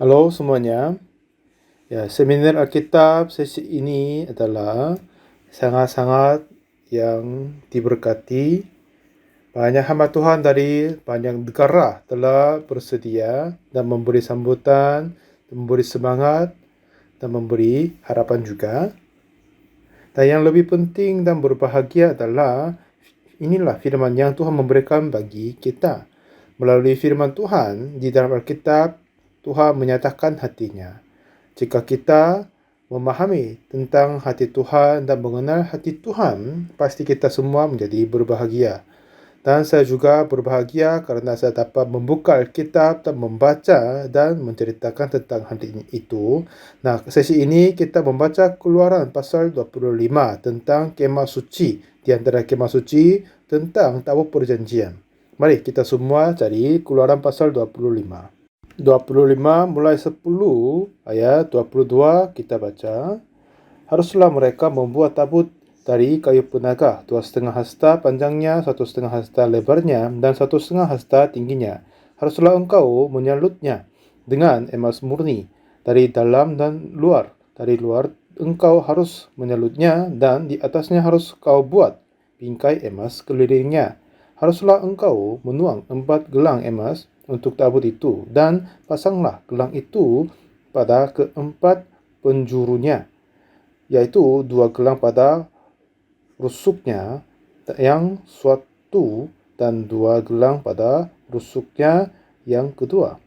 Halo semuanya. Ya, seminar Alkitab sesi ini adalah sangat-sangat yang diberkati. Banyak hamba Tuhan dari banyak negara telah bersedia dan memberi sambutan, memberi semangat, dan memberi harapan juga. Dan yang lebih penting dan berbahagia adalah inilah firman yang Tuhan memberikan bagi kita. Melalui firman Tuhan di dalam Alkitab, Tuhan menyatakan hatinya. Jika kita memahami tentang hati Tuhan dan mengenal hati Tuhan, pasti kita semua menjadi berbahagia. Dan saya juga berbahagia karena saya dapat membuka Alkitab dan membaca dan menceritakan tentang hati itu. Nah, sesi ini kita membaca Keluaran pasal 25 tentang kemah suci. Di antara kemah suci tentang tabut perjanjian. Mari kita semua cari Keluaran pasal 25. 25 mulai 10 ayat 22 kita baca. Haruslah mereka membuat tabut dari kayu penaga 2,5 hasta panjangnya, 1,5 hasta lebarnya, dan 1,5 hasta tingginya. Haruslah engkau menyalutnya dengan emas murni dari dalam dan luar. Dari luar engkau harus menyalutnya, dan di atasnya harus kau buat bingkai emas kelilingnya. Haruslah engkau menuang 4 gelang emas untuk tabut itu, dan pasanglah gelang itu pada keempat penjurunya, yaitu 2 gelang pada rusuknya yang suatu dan 2 gelang pada rusuknya yang kedua.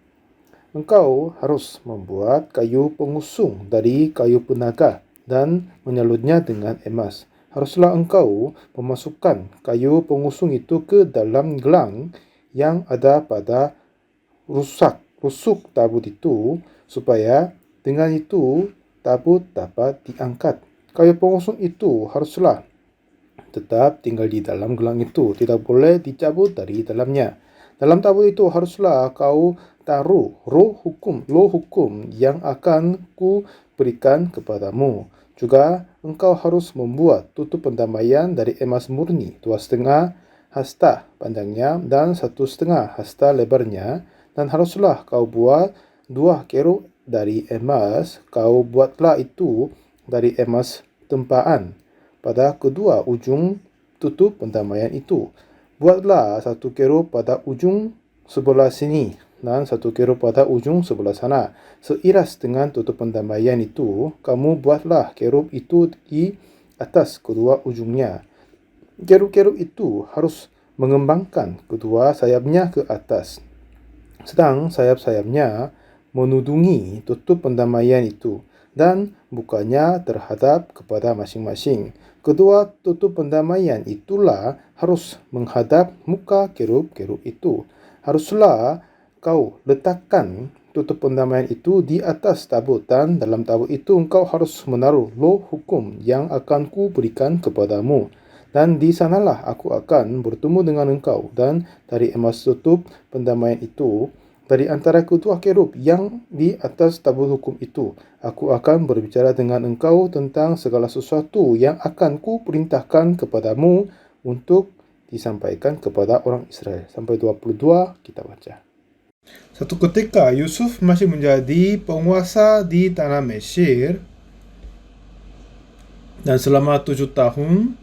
Engkau harus membuat kayu pengusung dari kayu penaga dan menyalutnya dengan emas. Haruslah engkau memasukkan kayu pengusung itu ke dalam gelang yang ada pada rusuk tabut itu, supaya dengan itu tabut dapat diangkat. Kayu pengusung itu haruslah tetap tinggal di dalam gelang itu, tidak boleh dicabut dari dalamnya. Dalam tabut itu haruslah kau taruh loh hukum yang akan ku berikan kepadamu. Juga engkau harus membuat tutup pendamaian dari emas murni 2,5 hasta panjangnya dan 1,5 hasta lebarnya, dan haruslah kau buat 2 kerub dari emas. Kau buatlah itu dari emas tempaan pada kedua ujung tutup pendamaian itu. Buatlah 1 kerub pada ujung sebelah sini dan 1 kerub pada ujung sebelah sana. Seiras dengan tutup pendamaian itu, kamu buatlah kerub itu di atas kedua ujungnya. Kerub-kerub itu harus mengembangkan kedua sayapnya ke atas, sedang sayap-sayapnya menudungi tutup pendamaian itu, dan bukanya terhadap kepada masing-masing. Kedua tutup pendamaian itulah harus menghadap muka kerub-kerub itu. Haruslah kau letakkan tutup pendamaian itu di atas tabut, dan dalam tabut itu engkau harus menaruh loh hukum yang akan ku berikan kepadamu. Dan di sanalah aku akan bertemu dengan engkau, dan dari emas tutup pendamaian itu, dari antara kedua kerub yang di atas tabut hukum itu, aku akan berbicara dengan engkau tentang segala sesuatu yang akan ku perintahkan kepadamu untuk disampaikan kepada orang Israel. Sampai 22 kita baca. Satu ketika Yusuf masih menjadi penguasa di tanah Mesir, dan selama 7 tahun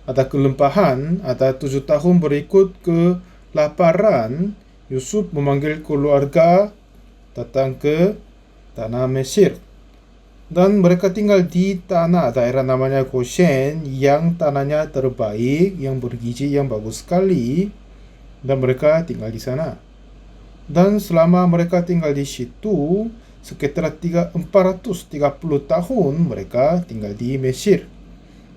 ada kelimpahan, ada 7 tahun berikut kelaparan, Yusuf memanggil keluarga datang ke tanah Mesir. Dan mereka tinggal di tanah daerah namanya Goshen, yang tanahnya terbaik, yang bergizi, yang bagus sekali. Dan mereka tinggal di sana. Dan selama mereka tinggal di situ, sekitar 430 tahun mereka tinggal di Mesir.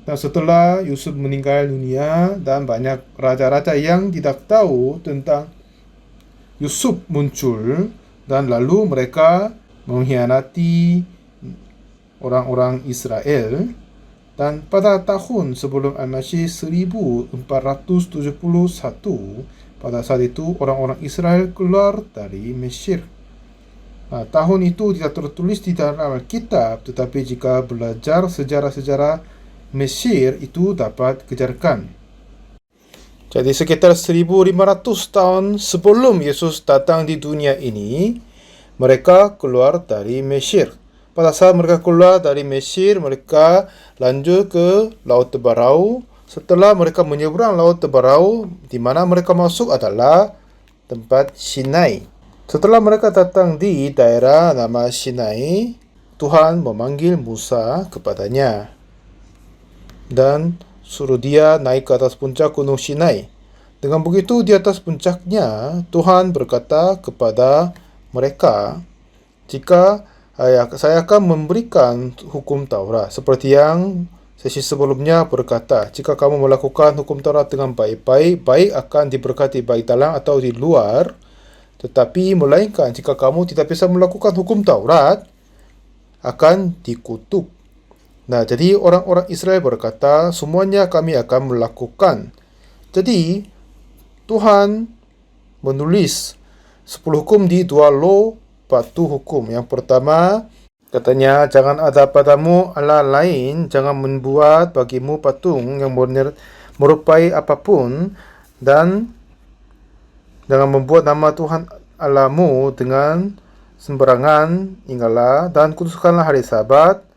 Dan setelah Yusuf meninggal dunia dan banyak raja-raja yang tidak tahu tentang Yusuf muncul, dan lalu mereka mengkhianati orang-orang Israel. Dan pada tahun sebelum Al-Masih 1471, pada saat itu orang-orang Israel keluar dari Mesir. Nah, tahun itu tidak tertulis di dalam Alkitab, tetapi jika belajar sejarah-sejarah Mesir itu dapat kejarkan. Jadi sekitar 1500 tahun sebelum Yesus datang di dunia ini, mereka keluar dari Mesir. Pada saat mereka keluar dari Mesir, mereka lanjut ke Laut Tebarau. Setelah mereka menyeberang Laut Tebarau, di mana mereka masuk adalah tempat Sinai. Setelah mereka datang di daerah nama Sinai, Tuhan memanggil Musa kepadanya dan suruh dia naik ke atas puncak gunung Sinai. Dengan begitu, di atas puncaknya, Tuhan berkata kepada mereka, jika saya akan memberikan hukum Taurat, seperti yang sesi sebelumnya berkata, jika kamu melakukan hukum Taurat dengan baik-baik, baik akan diberkati baik dalam atau di luar, tetapi melainkan jika kamu tidak bisa melakukan hukum Taurat, akan dikutuk. Nah, jadi orang-orang Israel berkata, semuanya kami akan melakukan. Jadi, Tuhan menulis 10 hukum di 2 law batu hukum. Yang pertama, katanya, jangan ada padamu Allah lain, jangan membuat bagimu patung yang merupai apapun, dan jangan membuat nama Tuhan Allahmu dengan sembarangan. Ingatlah dan kuduskanlah hari Sabat.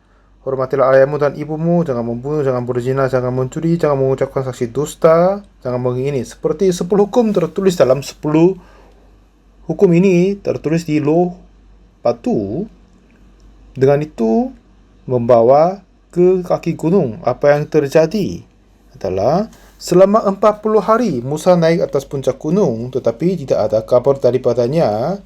Hormatilah ayahmu dan ibumu, jangan membunuh, jangan berzina, jangan mencuri, jangan mengucapkan saksi dusta, jangan mengingini. Seperti 10 hukum tertulis dalam 10 hukum ini tertulis di loh batu. Dengan itu membawa ke kaki gunung. Apa yang terjadi adalah selama 40 hari Musa naik atas puncak gunung, tetapi tidak ada kabar daripadanya.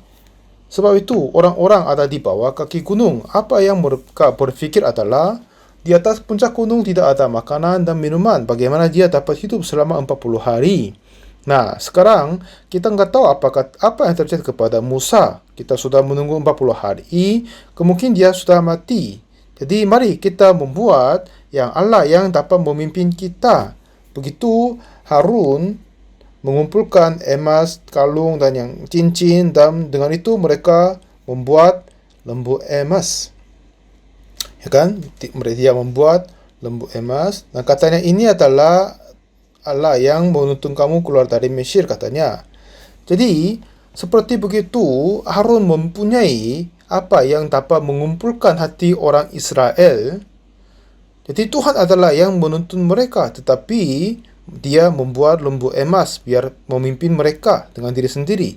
Sebab itu, orang-orang ada di bawah kaki gunung. Apa yang mereka berfikir adalah, di atas puncak gunung tidak ada makanan dan minuman. Bagaimana dia dapat hidup selama 40 hari? Nah, sekarang kita nggak tahu apa yang terjadi kepada Musa. Kita sudah menunggu 40 hari, kemungkinan dia sudah mati. Jadi, mari kita membuat yang Allah yang dapat memimpin kita. Begitu Harun mengumpulkan emas, kalung, dan yang cincin, dan dengan itu mereka membuat lembu emas. Ya kan? Mereka membuat lembu emas. Dan katanya ini adalah Allah yang menuntun kamu keluar dari Mesir, katanya. Jadi, seperti begitu, Harun mempunyai apa yang dapat mengumpulkan hati orang Israel. Jadi, Tuhan adalah yang menuntun mereka, tetapi dia membuat lembu emas biar memimpin mereka dengan diri sendiri.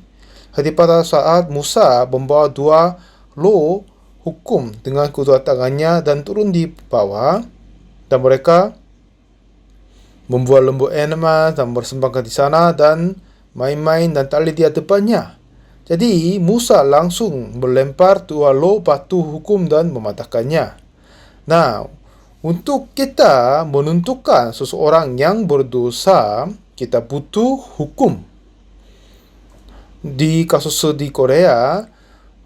Jadi pada saat Musa membawa 2 law hukum dengan kedua tangannya dan turun di bawah, dan mereka membuat lembu emas dan bersembahkan di sana dan main-main dan tali di depannya. Jadi Musa langsung melempar 2 law batu hukum dan mematahkannya. Nah, untuk kita menentukan seseorang yang berdosa, kita butuh hukum. Di kasus di Korea,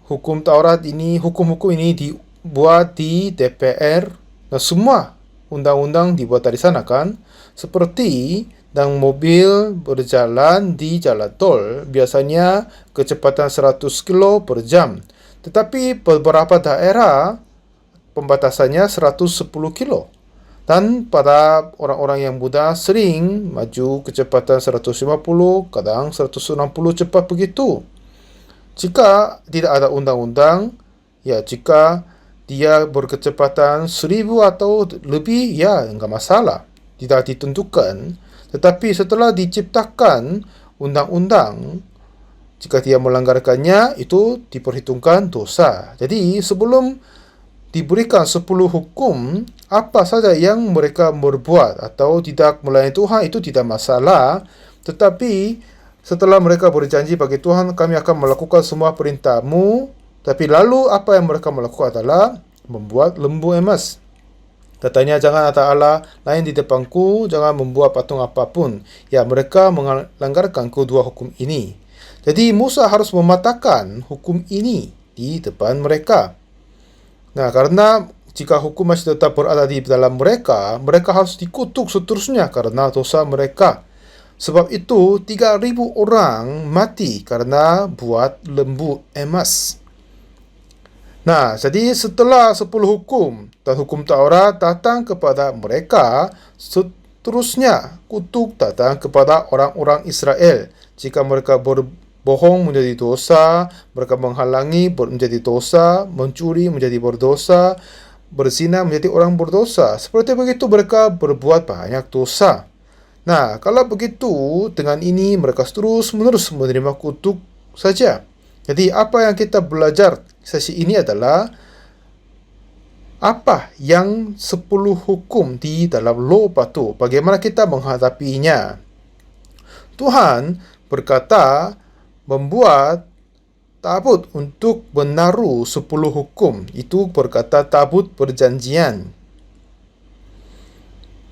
hukum-hukum ini dibuat di DPR, dan semua undang-undang dibuat dari sana kan. Seperti dan mobil berjalan di jalan tol, biasanya kecepatan 100 km per jam. Tetapi beberapa daerah pembatasannya 110 kilo. Dan pada orang-orang yang muda sering maju kecepatan 150, kadang 160 cepat begitu. Jika tidak ada undang-undang, jika dia berkecepatan 1000 atau lebih, enggak masalah. Tidak ditentukan. Tetapi setelah diciptakan undang-undang, jika dia melanggarkannya, itu diperhitungkan dosa. Jadi sebelum diberikan 10 hukum, apa saja yang mereka berbuat atau tidak melayani Tuhan, itu tidak masalah. Tetapi setelah mereka berjanji bagi Tuhan, kami akan melakukan semua perintah-Mu, tapi lalu apa yang mereka melakukan adalah membuat lembu emas. Katanya, jangan ada Allah lain di depanku, jangan membuat patung apapun. Mereka melanggarkan kedua hukum ini. Jadi Musa harus mematahkan hukum ini di depan mereka. Nah, karena jika hukum masih tetap berada di dalam mereka, mereka harus dikutuk seterusnya karena dosa mereka. Sebab itu 3.000 orang mati karena buat lembu emas. Nah, jadi setelah 10 hukum dan hukum Taurat datang kepada mereka, seterusnya kutuk datang kepada orang-orang Israel jika mereka bohong menjadi dosa, mereka menghalangi menjadi dosa, mencuri menjadi berdosa, berzina menjadi orang berdosa. Seperti begitu mereka berbuat banyak dosa. Nah, kalau begitu, dengan ini mereka terus-menerus menerima kutuk saja. Jadi, apa yang kita belajar sesi ini adalah apa yang 10 hukum di dalam law batu, bagaimana kita menghadapinya. Tuhan berkata membuat tabut untuk menaruh 10 hukum. Itu berkata tabut perjanjian.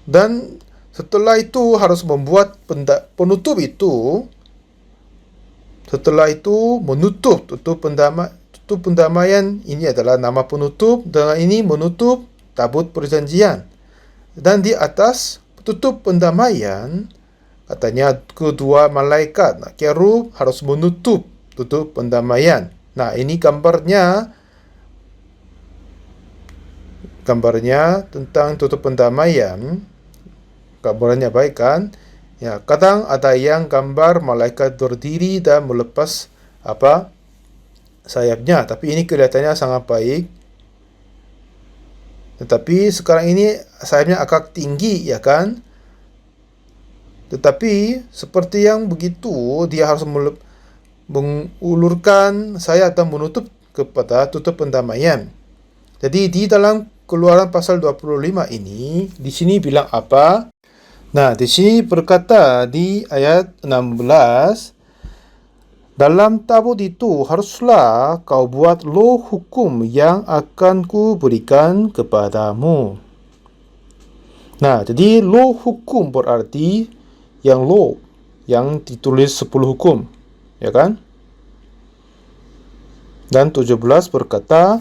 Dan setelah itu harus membuat penutup itu. Setelah itu menutup pendamaian. Ini adalah nama penutup. Dengan ini menutup tabut perjanjian. Dan di atas tutup pendamaian, katanya kedua malaikat kerub harus menutup tutup pendamaian. Nah, ini gambarnya tentang tutup pendamaian. Gambarannya baik kan? Ya, kadang ada yang gambar malaikat berdiri dan melepas sayapnya, tapi ini kelihatannya sangat baik. Tetapi sekarang ini sayapnya agak tinggi, ya kan? Tetapi seperti yang begitu, dia harus mengulurkan sayap dan menutup kepada tutup pendamaian. Jadi di dalam Keluaran pasal 25 ini, di sini bilang apa? Nah, di sini berkata di ayat 16, dalam tabut itu haruslah kau buat law hukum yang akan kuberikan kepadamu. Nah, jadi law hukum berarti yang law, yang ditulis 10 hukum, ya kan? Dan 17 berkata,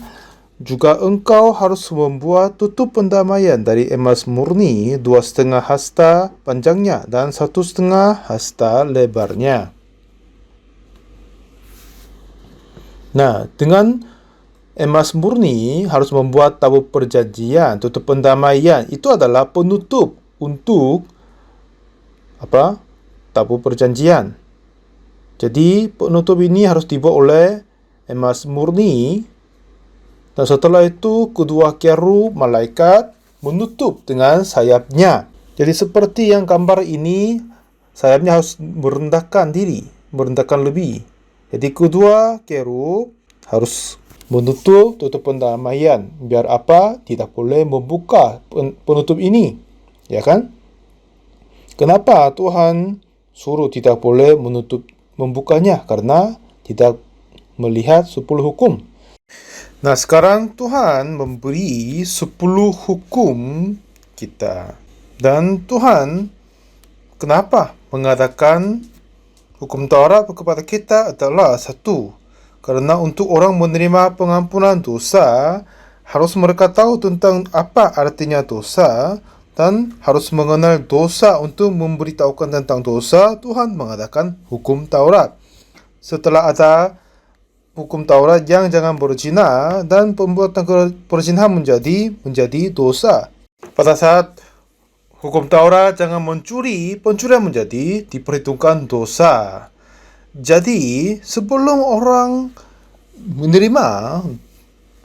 juga engkau harus membuat tutup pendamaian dari emas murni 2,5 hasta panjangnya dan 1,5 hasta lebarnya. Nah, dengan emas murni harus membuat tabut perjanjian, tutup pendamaian. Itu adalah penutup untuk tabut perjanjian. Jadi penutup ini harus dibuat oleh emas murni. Dan setelah itu kedua kerub malaikat menutup dengan sayapnya. Jadi seperti yang gambar ini, sayapnya harus merendahkan diri, merendahkan lebih. Jadi kedua kerub harus menutup tutup pendamaian. Biar apa? Tidak boleh membuka penutup ini. Ya kan? Kenapa Tuhan suruh tidak boleh membukanya? Karena tidak melihat 10 hukum. Nah, sekarang Tuhan memberi 10 hukum kita. Dan Tuhan kenapa mengadakan hukum Taurat kepada kita adalah satu, karena untuk orang menerima pengampunan dosa, harus mereka tahu tentang apa artinya dosa, dan harus mengenal dosa. Untuk memberitahukan tentang dosa, Tuhan mengadakan hukum Taurat. Setelah ada hukum Taurat yang jangan berzina, dan pembuatan perzinahan menjadi dosa. Pada saat hukum Taurat jangan mencuri, pencurian menjadi diperhitungkan dosa. Jadi sebelum orang menerima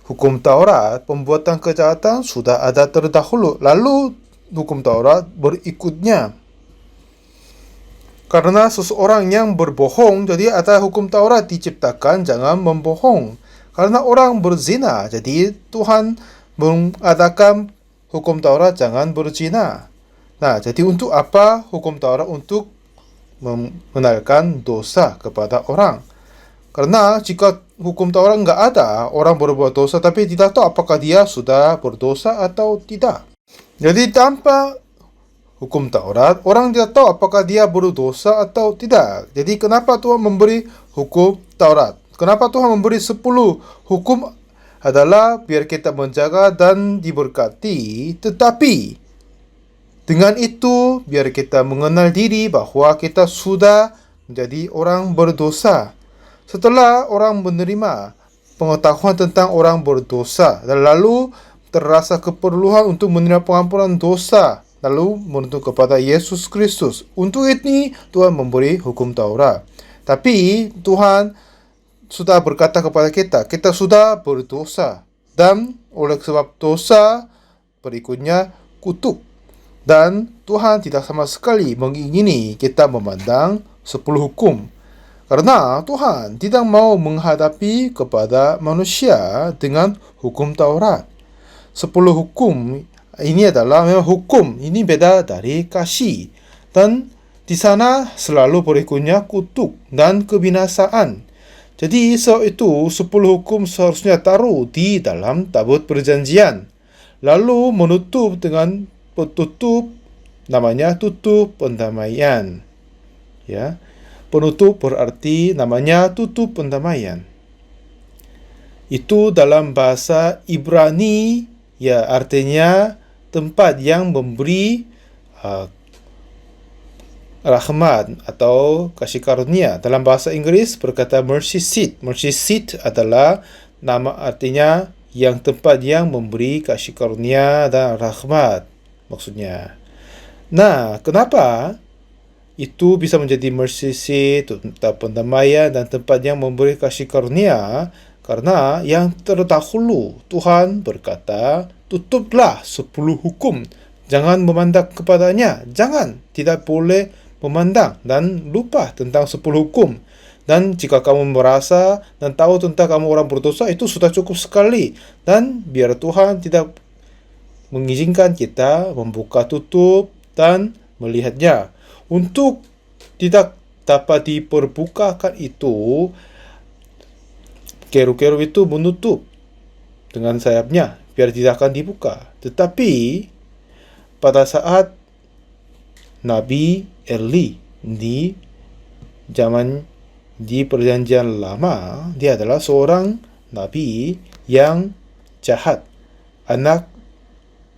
hukum Taurat, pembuatan kejahatan sudah ada terdahulu, lalu hukum Taurat berikutnya. Karena seseorang yang berbohong, jadi ada hukum Taurat diciptakan jangan membohong. Karena orang berzina, jadi Tuhan mengadakan hukum Taurat jangan berzina. Nah, jadi untuk apa hukum Taurat? Untuk mengenalkan dosa kepada orang. Karena jika hukum Taurat nggak ada, orang berbuat dosa tapi tidak tahu apakah dia sudah berdosa atau tidak. Jadi tanpa hukum Taurat, orang tidak tahu apakah dia berdosa atau tidak. Jadi kenapa Tuhan memberi hukum Taurat? Kenapa Tuhan memberi 10 hukum? Adalah biar kita menjaga dan diberkati. Tetapi dengan itu biar kita mengenal diri bahwa kita sudah menjadi orang berdosa. Setelah orang menerima pengetahuan tentang orang berdosa, dan lalu terasa keperluan untuk menerima pengampunan dosa, lalu menuntut kepada Yesus Kristus. Untuk ini Tuhan memberi hukum Taurat. Tapi Tuhan sudah berkata kepada kita, kita sudah berdosa. Dan oleh sebab dosa, berikutnya kutuk. Dan Tuhan tidak sama sekali mengingini kita memandang 10 hukum. Karena Tuhan tidak mau menghadapi kepada manusia dengan hukum Taurat. 10 hukum ini adalah memang hukum. Ini beda dari kasih. Dan di sana selalu berikutnya kutuk dan kebinasaan. Jadi sebab itu 10 hukum seharusnya taruh di dalam tabut perjanjian. Lalu menutup dengan penutup, namanya tutup pendamaian. Ya. Penutup berarti namanya tutup pendamaian. Itu dalam bahasa Ibrani, ya artinya tempat yang memberi rahmat atau kasih karunia. Dalam bahasa Inggris berkata mercy seat. Mercy seat adalah nama artinya yang tempat yang memberi kasih karunia dan rahmat maksudnya. Nah, kenapa itu bisa menjadi mercy seat, tempat pendamaian dan tempat yang memberi kasih karunia? Karena yang terdahulu Tuhan berkata, tutuplah 10 hukum. Jangan memandang kepadanya. Jangan, tidak boleh memandang dan lupa tentang 10 hukum. Dan jika kamu merasa dan tahu tentang kamu orang berdosa, itu sudah cukup sekali. Dan biar Tuhan tidak mengizinkan kita membuka tutup dan melihatnya. Untuk tidak dapat diperbukakan itu, keru-keru itu menutup dengan sayapnya biar tidak akan dibuka. Tetapi pada saat Nabi Eli di perjanjian lama, dia adalah seorang nabi yang jahat. Anak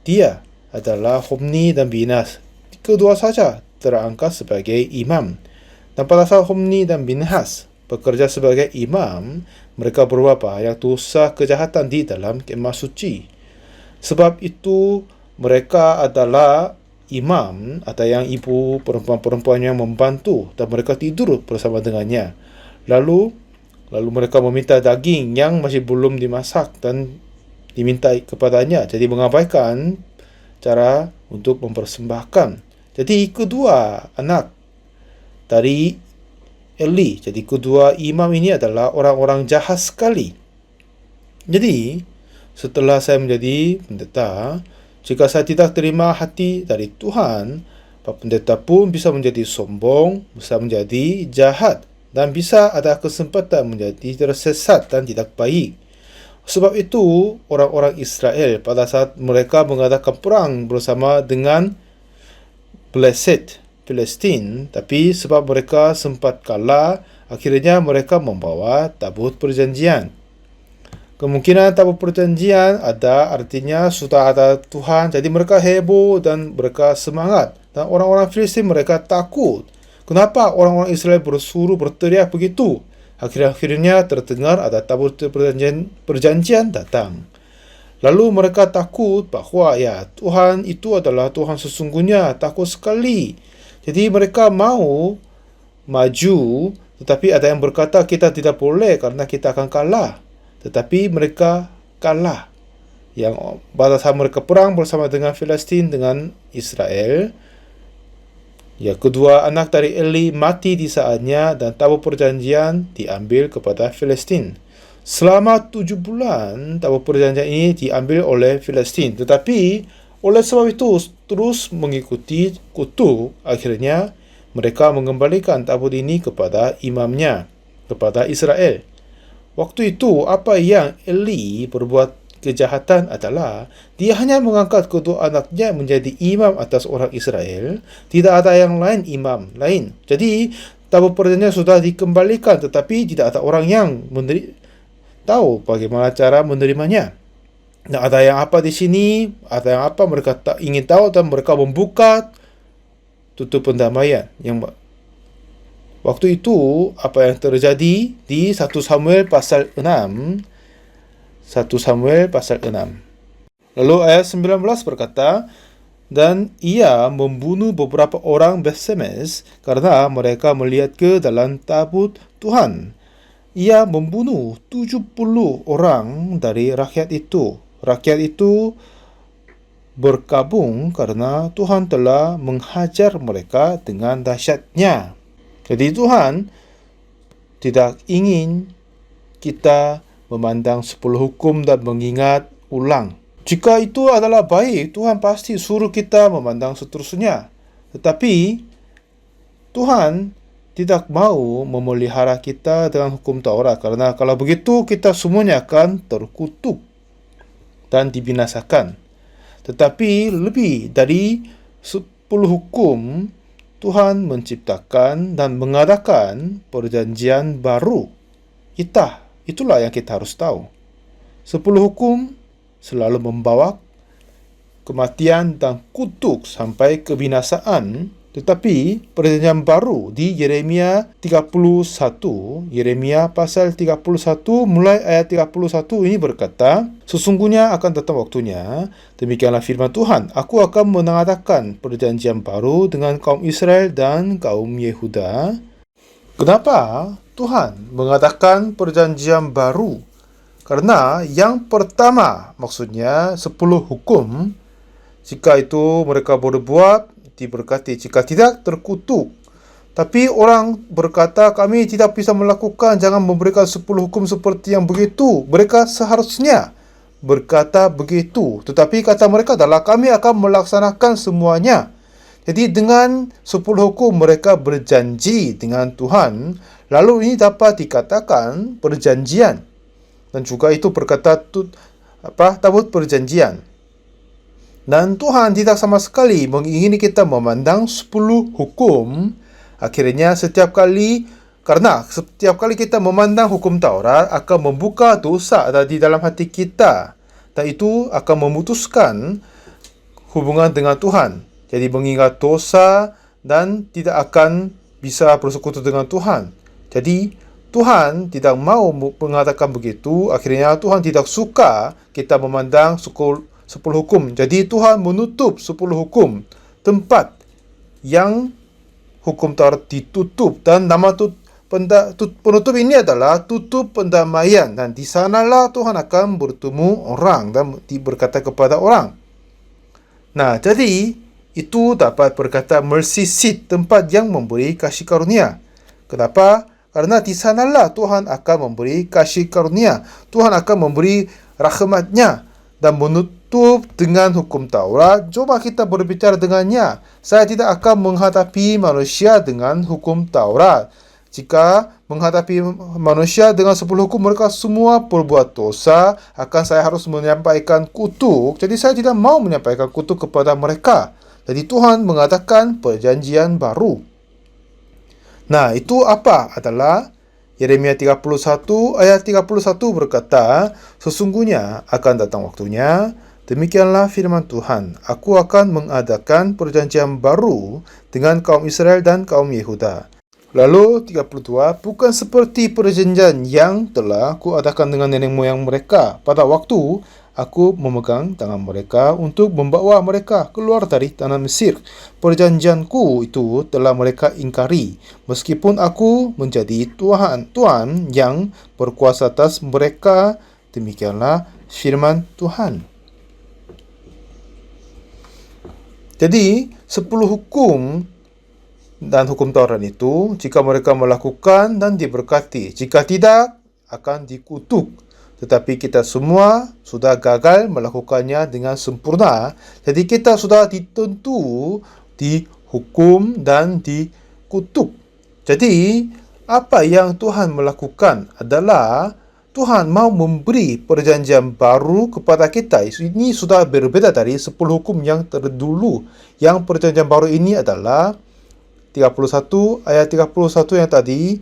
dia adalah Hofni dan Pinehas. Kedua saja terangkat sebagai imam. Dan pada saat Hofni dan Pinehas bekerja sebagai imam, mereka berbuat banyak dosa kejahatan di dalam kemah suci. Sebab itu mereka adalah imam atau yang ibu perempuan-perempuan yang membantu dan mereka tidur bersama dengannya. Lalu mereka meminta daging yang masih belum dimasak dan diminta kepadanya. Jadi mengabaikan cara untuk mempersembahkan. Jadi kedua anak dari Eli, jadi kedua imam ini adalah orang-orang jahat sekali. Jadi setelah saya menjadi pendeta, jika saya tidak terima hati dari Tuhan, Pak Pendeta pun bisa menjadi sombong, bisa menjadi jahat, dan bisa ada kesempatan menjadi tersesat dan tidak baik. Sebab itu, orang-orang Israel pada saat mereka mengadakan perang bersama dengan Blessed Palestine, tapi sebab mereka sempat kalah, akhirnya mereka membawa tabut perjanjian. Kemungkinan tabut perjanjian ada artinya sudah ada Tuhan, jadi mereka heboh dan mereka semangat. Dan orang-orang Filistin mereka takut. Kenapa orang-orang Israel bersuruh berteriak begitu? Akhirnya terdengar ada tabut perjanjian datang. Lalu mereka takut bahwa ya Tuhan itu adalah Tuhan sesungguhnya, takut sekali. Jadi mereka mau maju, tetapi ada yang berkata kita tidak boleh karena kita akan kalah. Tetapi mereka kalah. Yang pada saat mereka perang bersama dengan Filistin dengan Israel, ya kedua anak dari Eli mati di saatnya dan tabut perjanjian diambil kepada Filistin. Selama 7 bulan tabut perjanjian ini diambil oleh Filistin. Tetapi oleh sebab itu terus mengikuti kutuk, akhirnya mereka mengembalikan tabut ini kepada imamnya, kepada Israel. Waktu itu apa yang Eli berbuat kejahatan adalah dia hanya mengangkat kedua anaknya menjadi imam atas orang Israel. Tidak ada yang lain imam lain. Jadi tabut perjanjian sudah dikembalikan, tetapi tidak ada orang yang tahu bagaimana cara menerimanya. Nah, ada yang apa di sini, ada yang apa mereka tak ingin tahu dan mereka membuka tutup pendamaian. Yang waktu itu apa yang terjadi di 1 Samuel pasal 6. 1 Samuel pasal 6. Lalu ayat 19 berkata, dan ia membunuh beberapa orang Bethshemesh karena mereka melihat ke dalam tabut Tuhan. Ia membunuh 70 orang dari rakyat itu. Rakyat itu berkabung karena Tuhan telah menghajar mereka dengan dahsyatnya. Jadi Tuhan tidak ingin kita memandang 10 hukum dan mengingat ulang. Jika itu adalah baik, Tuhan pasti suruh kita memandang seterusnya. Tetapi Tuhan tidak mau memelihara kita dengan hukum Taurat, karena kalau begitu kita semuanya akan terkutuk dan dibinasakan. Tetapi lebih dari 10 hukum, Tuhan menciptakan dan mengadakan perjanjian baru. Itulah yang kita harus tahu. 10 hukum selalu membawa kematian dan kutuk sampai kebinasaan. Tetapi perjanjian baru di Yeremia 31, Yeremia pasal 31 mulai ayat 31 ini berkata, sesungguhnya akan datang waktunya, demikianlah firman Tuhan, aku akan mengadakan perjanjian baru dengan kaum Israel dan kaum Yehuda. Kenapa Tuhan mengadakan perjanjian baru? Karena yang pertama, maksudnya 10 hukum, jika itu mereka boleh buat, diberkati. Jika tidak, terkutuk. Tapi orang berkata, kami tidak bisa melakukan, jangan memberikan 10 hukum seperti yang begitu. Mereka seharusnya berkata begitu. Tetapi kata mereka adalah, kami akan melaksanakan semuanya. Jadi dengan 10 hukum mereka berjanji dengan Tuhan. Lalu ini dapat dikatakan perjanjian. Dan juga itu berkata tabut perjanjian. Dan Tuhan tidak sama sekali mengingini kita memandang 10 hukum. Akhirnya setiap kali kita memandang hukum Taurat akan membuka dosa ada di dalam hati kita. Dan itu akan memutuskan hubungan dengan Tuhan. Jadi mengingat dosa dan tidak akan bisa bersekutu dengan Tuhan. Jadi Tuhan tidak mau mengatakan begitu. Akhirnya Tuhan tidak suka kita memandang 10 hukum. Jadi Tuhan menutup 10 hukum. Tempat yang hukum Taurat ditutup. Dan nama penutup ini adalah tutup pendamaian. Dan di sanalah Tuhan akan bertemu orang dan berkata kepada orang. Nah, jadi itu dapat berkata mercy seat, tempat yang memberi kasih karunia. Kenapa? Karena di sanalah Tuhan akan memberi kasih karunia. Tuhan akan memberi rahmatnya dan menutup dengan hukum Taurat. Coba kita berbicara dengannya. Saya tidak akan menghadapi manusia dengan hukum Taurat. Jika menghadapi manusia dengan 10 hukum, mereka semua berbuat dosa, akan saya harus menyampaikan kutuk. Jadi saya tidak mau menyampaikan kutuk kepada mereka. Jadi Tuhan mengadakan perjanjian baru. Nah, itu apa? Adalah Yeremia 31 ayat 31 berkata, sesungguhnya akan datang waktunya, demikianlah firman Tuhan, aku akan mengadakan perjanjian baru dengan kaum Israel dan kaum Yehuda. Lalu 32, bukan seperti perjanjian yang telah kuadakan dengan nenek moyang mereka pada waktu aku memegang tangan mereka untuk membawa mereka keluar dari tanah Mesir. Perjanjianku itu telah mereka ingkari, meskipun aku menjadi Tuhan yang berkuasa atas mereka. Demikianlah firman Tuhan. Jadi 10 hukum dan hukum Taurat itu, jika mereka melakukan dan diberkati, jika tidak akan dikutuk. Tetapi kita semua sudah gagal melakukannya dengan sempurna. Jadi kita sudah ditentu, dihukum dan dikutuk. Jadi apa yang Tuhan melakukan adalah Tuhan mau memberi perjanjian baru kepada kita. Ini sudah berbeda dari 10 hukum yang terdahulu. Yang perjanjian baru ini adalah 31 ayat 31 yang tadi,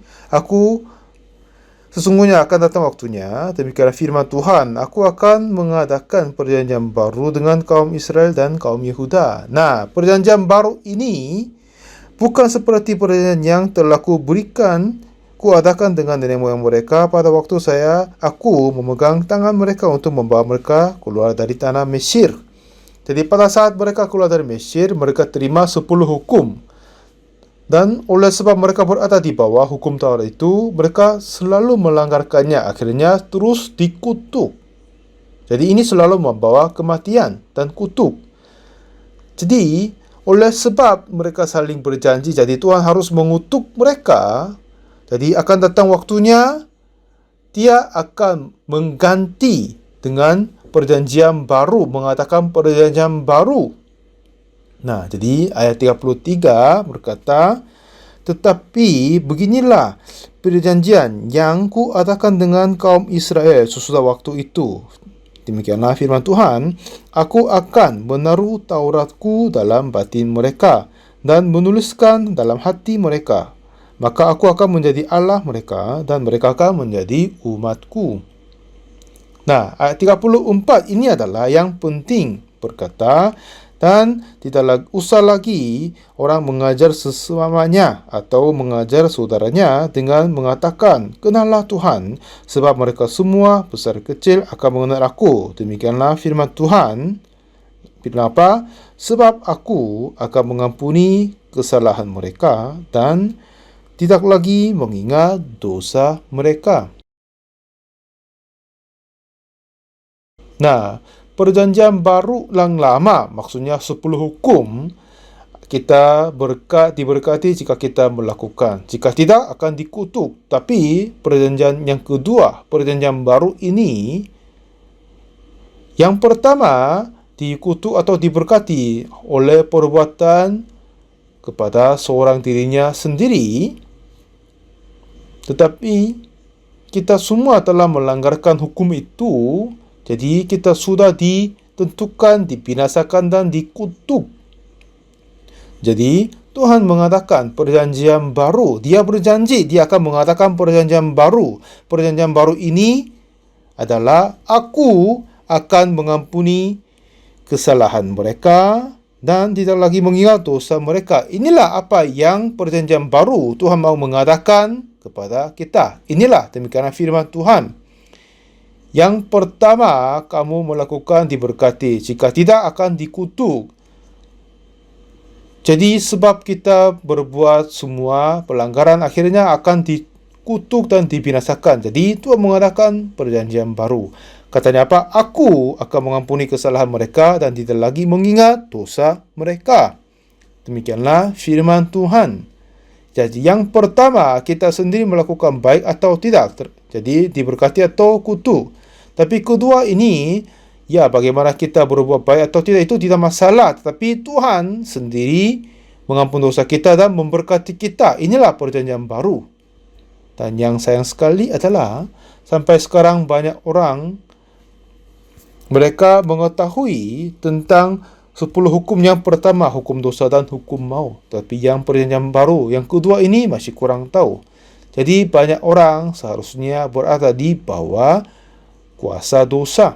sesungguhnya akan datang waktunya, demikianlah firman Tuhan, aku akan mengadakan perjanjian baru dengan kaum Israel dan kaum Yehuda. Nah, perjanjian baru ini bukan seperti perjanjian yang telah kuadakan dengan nenek moyang mereka pada waktu aku memegang tangan mereka untuk membawa mereka keluar dari tanah Mesir. Jadi pada saat mereka keluar dari Mesir, mereka terima 10 hukum. Dan oleh sebab mereka berada di bawah hukum Taurat itu, mereka selalu melanggarkannya. Akhirnya terus dikutuk. Jadi ini selalu membawa kematian dan kutuk. Jadi oleh sebab mereka saling berjanji, jadi Tuhan harus mengutuk mereka. Jadi akan datang waktunya, Dia akan mengganti dengan perjanjian baru, mengatakan perjanjian baru. Nah, jadi ayat 33 berkata, tetapi beginilah perjanjian yang kuadakan dengan kaum Israel sesudah waktu itu. Demikianlah firman Tuhan, aku akan menaruh Tauratku dalam batin mereka dan menuliskan dalam hati mereka. Maka aku akan menjadi Allah mereka dan mereka akan menjadi umatku. Nah, ayat 34 ini adalah yang penting. Berkata, dan tidak usah lagi orang mengajar sesamanya atau mengajar saudaranya dengan mengatakan, kenallah Tuhan, sebab mereka semua besar kecil akan mengenal aku. Demikianlah firman Tuhan. Kenapa? Sebab aku akan mengampuni kesalahan mereka dan tidak lagi mengingat dosa mereka. Nah, perjanjian baru yang lama, maksudnya 10 hukum, kita diberkati jika kita melakukan. Jika tidak, akan dikutuk. Tapi perjanjian yang kedua, perjanjian baru ini, yang pertama dikutuk atau diberkati oleh perbuatan kepada seorang dirinya sendiri. Tetapi kita semua telah melanggarkan hukum itu, jadi kita sudah ditentukan, dibinasakan dan dikutuk. Jadi Tuhan mengatakan perjanjian baru. Dia berjanji dia akan mengatakan perjanjian baru. Perjanjian baru ini adalah aku akan mengampuni kesalahan mereka dan tidak lagi mengingat dosa mereka. Inilah apa yang perjanjian baru Tuhan mau mengatakan kepada kita. Inilah demikianlah firman Tuhan. Yang pertama, kamu melakukan diberkati. Jika tidak, akan dikutuk. Jadi sebab kita berbuat semua pelanggaran, akhirnya akan dikutuk dan dibinasakan. Jadi Tuhan mengadakan perjanjian baru. Katanya apa? Aku akan mengampuni kesalahan mereka dan tidak lagi mengingat dosa mereka. Demikianlah firman Tuhan. Jadi yang pertama, kita sendiri melakukan baik atau tidak. Jadi diberkati atau kutuk. Tapi kedua ini, ya bagaimana kita berbuat baik atau tidak itu tidak masalah. Tetapi Tuhan sendiri mengampuni dosa kita dan memberkati kita. Inilah perjanjian baru. Dan yang sayang sekali adalah sampai sekarang banyak orang mereka mengetahui tentang 10 hukum yang pertama, hukum dosa dan hukum maut. Tapi yang perjanjian baru, yang kedua ini masih kurang tahu. Jadi banyak orang seharusnya berada di bawah kuasa dosa.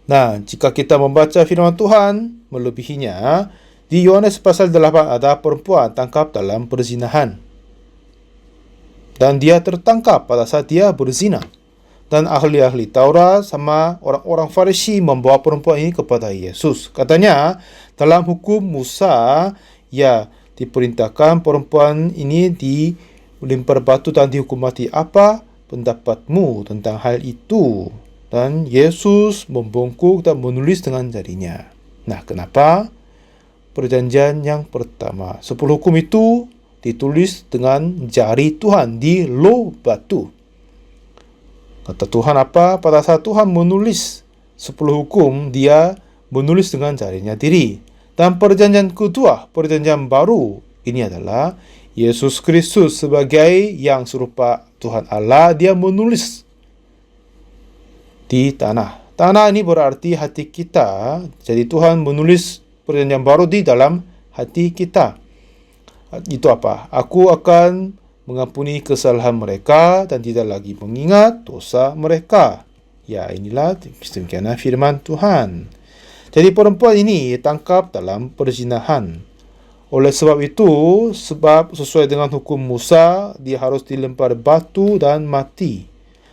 Nah, jika kita membaca firman Tuhan melebihinya, di Yohanes pasal 8 ada perempuan tangkap dalam perzinahan. Dan dia tertangkap pada saat dia berzina. Dan ahli-ahli Taurat sama orang-orang Farisi membawa perempuan ini kepada Yesus. Katanya, dalam hukum Musa, ya diperintahkan perempuan ini dilempar batu dan dihukum mati. Apa pendapatmu tentang hal itu? Dan Yesus membungkuk dan menulis dengan jarinya. Nah, kenapa? Perjanjian yang pertama, 10 hukum itu ditulis dengan jari Tuhan di loh batu. Kata Tuhan apa? Pada saat Tuhan menulis 10 hukum, dia menulis dengan jarinya diri. Dan perjanjian kedua, perjanjian baru, ini adalah Yesus Kristus sebagai yang serupa Tuhan Allah, dia menulis di tanah. Tanah ini berarti hati kita. Jadi Tuhan menulis perjanjian baru di dalam hati kita. Itu apa? Aku akan mengampuni kesalahan mereka dan tidak lagi mengingat dosa mereka. Ya, inilah demikianlah firman Tuhan. Jadi perempuan ini tangkap dalam perzinahan. Oleh sebab itu, sebab sesuai dengan hukum Musa, dia harus dilempar batu dan mati.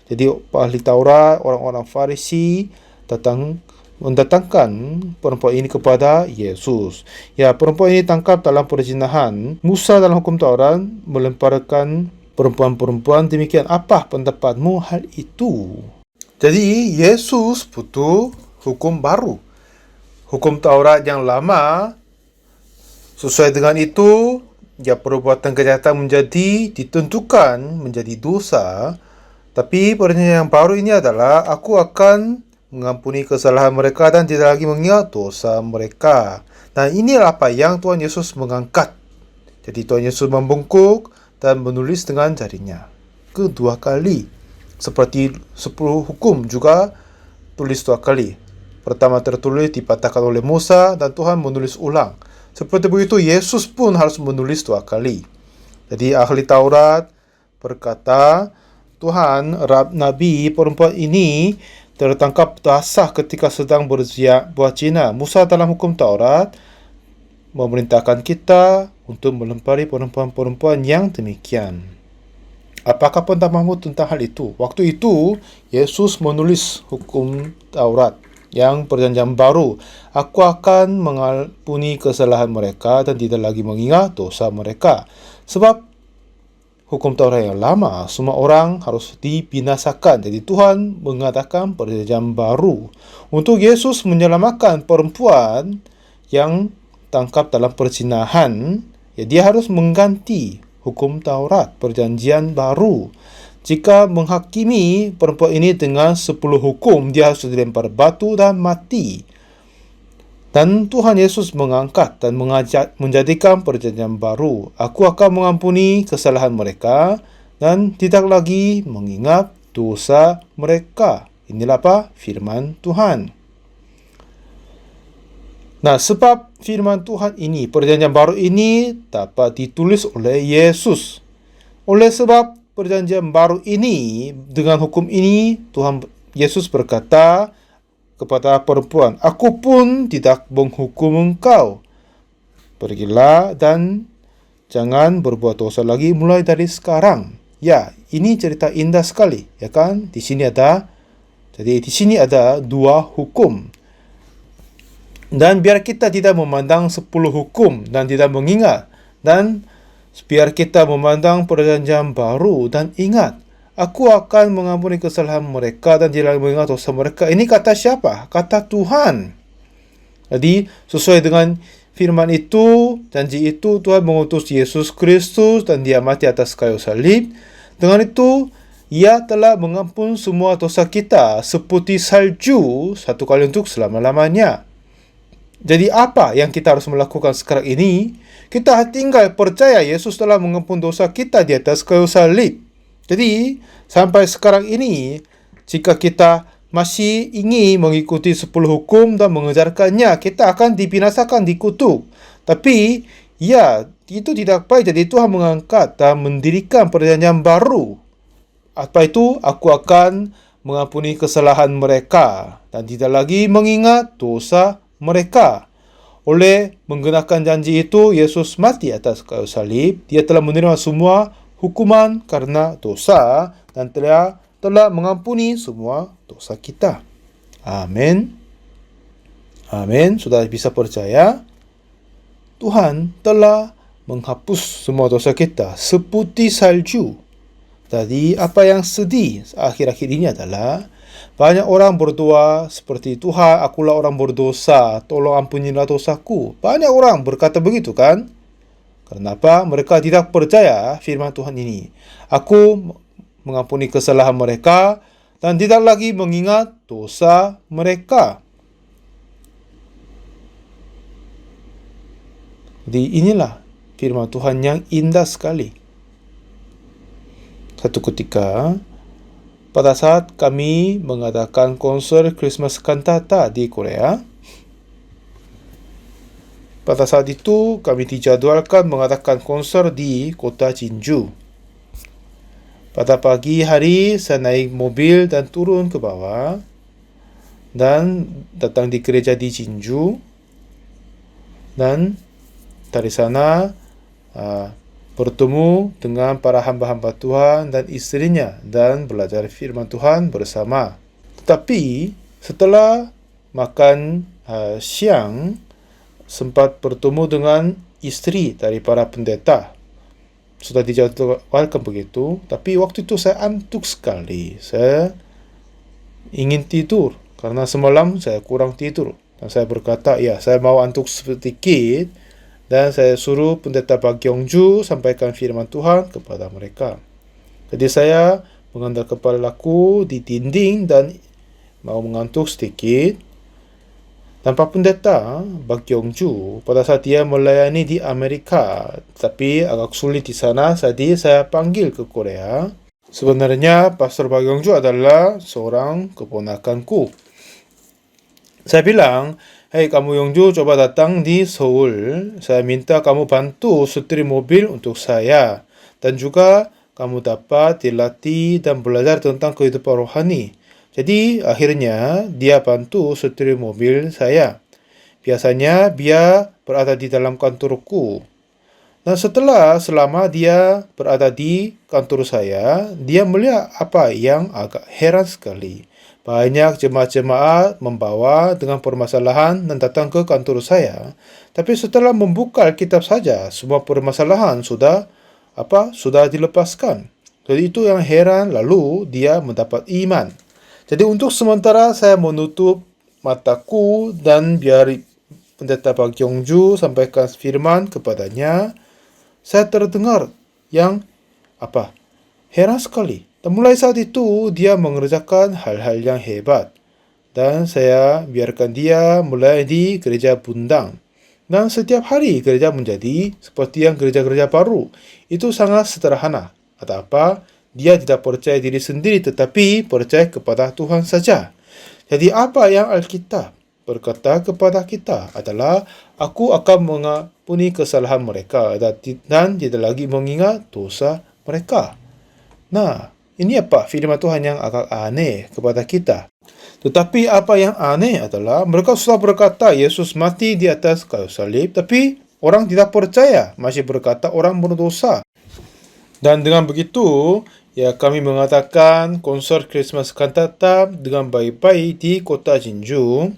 Jadi ahli Taurat, orang-orang Farisi datang mendatangkan perempuan ini kepada Yesus. Ya, perempuan ini tangkap dalam perzinahan. Musa dalam hukum Taurat melemparkan perempuan-perempuan. Demikian, apa pendapatmu hal itu? Jadi, Yesus butuh hukum baru. Hukum Taurat yang lama, sesuai dengan itu, ya, perbuatan kejahatan ditentukan menjadi dosa. Tapi perjanjian yang baru ini adalah, aku akan mengampuni kesalahan mereka dan tidak lagi mengingat dosa mereka. Dan inilah apa yang Tuhan Yesus mengangkat. Jadi Tuhan Yesus membungkuk dan menulis dengan jarinya kedua kali. Seperti 10 hukum juga tulis 2 kali. Pertama tertulis dipatahkan oleh Musa dan Tuhan menulis ulang. Seperti begitu Yesus pun harus menulis 2 kali. Jadi ahli Taurat berkata, Tuhan, Nabi perempuan ini tertangkap basah ketika sedang buat zina. Musa dalam hukum Taurat memerintahkan kita untuk melempari perempuan-perempuan yang demikian. Apakah pendapatmu tentang hal itu? Waktu itu, Yesus menulis hukum Taurat yang perjanjian baru. Aku akan mengampuni kesalahan mereka dan tidak lagi mengingat dosa mereka. Sebab hukum Taurat yang lama, semua orang harus dibinasakan. Jadi Tuhan mengadakan perjanjian baru untuk Yesus menyelamatkan perempuan yang tangkap dalam perzinahan. Ya, dia harus mengganti hukum Taurat, perjanjian baru. Jika menghakimi perempuan ini dengan 10 hukum, dia harus dilempar batu dan mati. Dan Tuhan Yesus mengangkat dan menjadikan perjanjian baru. Aku akan mengampuni kesalahan mereka dan tidak lagi mengingat dosa mereka. Inilah apa? Firman Tuhan. Nah, sebab firman Tuhan ini, perjanjian baru ini dapat ditulis oleh Yesus. Oleh sebab perjanjian baru ini, dengan hukum ini, Tuhan Yesus berkata kepada perempuan, aku pun tidak menghukum engkau. Pergilah dan jangan berbuat dosa lagi mulai dari sekarang. Ya, ini cerita indah sekali, ya kan? Di sini ada 2 hukum. Dan biar kita tidak memandang 10 hukum dan tidak mengingat, dan biar kita memandang perjanjian baru dan ingat, aku akan mengampuni kesalahan mereka dan tidak mengingat dosa mereka. Ini kata siapa? Kata Tuhan. Jadi, sesuai dengan firman itu, janji itu, Tuhan mengutus Yesus Kristus dan dia mati atas kayu salib. Dengan itu, ia telah mengampun semua dosa kita seperti salju, satu kali untuk selama-lamanya. Jadi apa yang kita harus melakukan sekarang ini? Kita tinggal percaya Yesus telah mengampun dosa kita di atas kayu salib. Jadi, sampai sekarang ini, jika kita masih ingin mengikuti 10 hukum dan mengejarkannya, kita akan dibinasakan, dikutuk. Tapi, ya, itu tidak baik. Jadi Tuhan mengangkat dan mendirikan perjanjian baru. Apa itu? Aku akan mengampuni kesalahan mereka dan tidak lagi mengingat dosa mereka. Oleh menggunakan janji itu, Yesus mati atas kayu salib. Dia telah menerima semua hukuman karena dosa dan telah mengampuni semua dosa kita. Amin. Amin. Sudah bisa percaya? Tuhan telah menghapus semua dosa kita seperti salju. Jadi apa yang sedih akhir-akhir ini adalah banyak orang berdoa seperti, Tuhan, akulah orang berdosa, tolong ampunilah dosaku. Banyak orang berkata begitu, kan? Kenapa? Mereka tidak percaya firman Tuhan ini. Aku mengampuni kesalahan mereka dan tidak lagi mengingat dosa mereka. Jadi inilah firman Tuhan yang indah sekali. Satu ketika, pada saat kami mengadakan konser Christmas Cantata di Korea, pada saat itu kami dijadwalkan mengadakan konser di kota Jeonju. Pada pagi hari, saya naik mobil dan turun ke bawah dan datang di gereja di Jeonju. Dan dari sana bertemu dengan para hamba-hamba Tuhan dan istrinya dan belajar firman Tuhan bersama. Tetapi setelah makan siang sempat bertemu dengan istri dari para pendeta. Sudah dijadwalkan begitu, tapi waktu itu saya antuk sekali. Saya ingin tidur karena semalam saya kurang tidur. Dan saya berkata, ya saya mau antuk sedikit, dan saya suruh pendeta Pak Gyeongju sampaikan firman Tuhan kepada mereka. Jadi saya mengandar kepalaku di dinding dan mau mengantuk sedikit. Tanpa pendeta, Pak Gyeongju, pada saat dia melayani di Amerika, tapi agak sulit di sana, jadi saya panggil ke Korea. Sebenarnya Pastor Pak Gyeongju adalah seorang keponakanku. Saya bilang, hei kamu Yongju, coba datang di Seoul. Saya minta kamu bantu setir mobil untuk saya. Dan juga kamu dapat dilatih dan belajar tentang kehidupan rohani. Jadi akhirnya dia bantu setir mobil saya. Biasanya dia berada di dalam kantorku. Dan selama dia berada di kantor saya, dia melihat apa yang agak heran sekali. Banyak jemaat-jemaat membawa dengan permasalahan dan datang ke kantor saya. Tapi setelah membuka Alkitab saja, semua permasalahan sudah dilepaskan. Jadi itu yang heran, lalu dia mendapat iman. Jadi untuk sementara saya menutup mataku dan biar pendeta Pak Gyeongju sampaikan firman kepadanya. Saya terdengar yang heran sekali. Dan mulai saat itu dia mengerjakan hal-hal yang hebat. Dan saya biarkan dia mulai di gereja Bundang. Dan setiap hari gereja menjadi seperti yang gereja-gereja baru. Itu sangat sederhana. Ada apa? Dia tidak percaya diri sendiri tetapi percaya kepada Tuhan saja. Jadi apa yang Alkitab berkata kepada kita adalah, aku akan mengampuni kesalahan mereka dan tidak lagi mengingat dosa mereka. Nah, ini firman Tuhan yang agak aneh kepada kita. Tetapi apa yang aneh adalah mereka sudah berkata Yesus mati di atas kayu salib, tapi orang tidak percaya, masih berkata orang berdosa. Dan dengan begitu, kami mengadakan konser Christmas kantata dengan baik-baik di kota Jinju.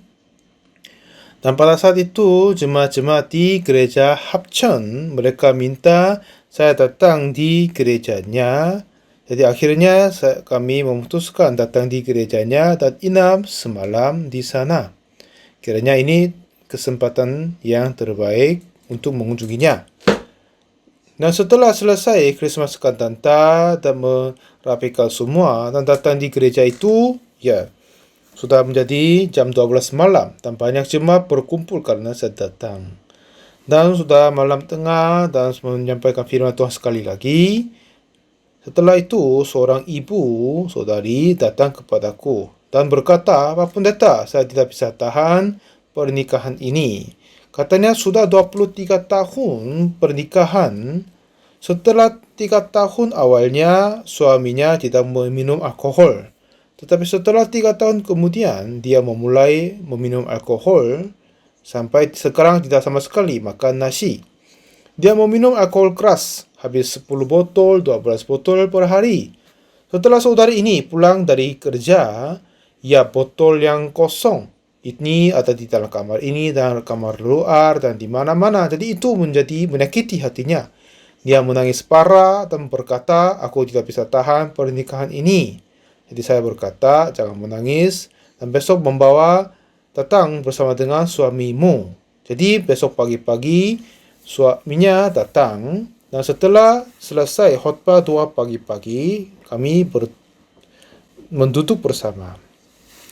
Dan pada saat itu, jemaat-jemaat di gereja Hapcheon, mereka minta saya datang di gerejanya. Jadi akhirnya kami memutuskan datang di gerejanya dan inap semalam di sana. Kiranya ini kesempatan yang terbaik untuk mengunjunginya. Dan setelah selesai Christmas kantata dan merapikan semua dan datang di gereja itu, sudah menjadi jam 12 malam dan banyak jemaat berkumpul karena saya datang. Dan sudah malam tengah dan menyampaikan firman Tuhan sekali lagi. Setelah itu, seorang ibu, saudari datang kepadaku dan berkata, Pak Pendeta, saya tidak bisa tahan pernikahan ini. Katanya sudah 23 tahun pernikahan. Setelah 3 tahun awalnya, suaminya tidak meminum alkohol. Tetapi setelah 3 tahun kemudian, dia memulai meminum alkohol. Sampai sekarang tidak sama sekali makan nasi. Dia meminum alkohol keras, habis 10 botol, 12 botol per hari. Setelah saudari ini pulang dari kerja, botol yang kosong. Ini ada di dalam kamar ini, dan kamar luar, dan di mana-mana. Jadi itu menjadi menyakiti hatinya. Dia menangis parah dan berkata, aku tidak bisa tahan pernikahan ini. Jadi saya berkata, jangan menangis, dan besok datang bersama dengan suamimu. Jadi besok pagi-pagi, suaminya datang, dan setelah selesai khotbah doa pagi-pagi, kami menduduk bersama.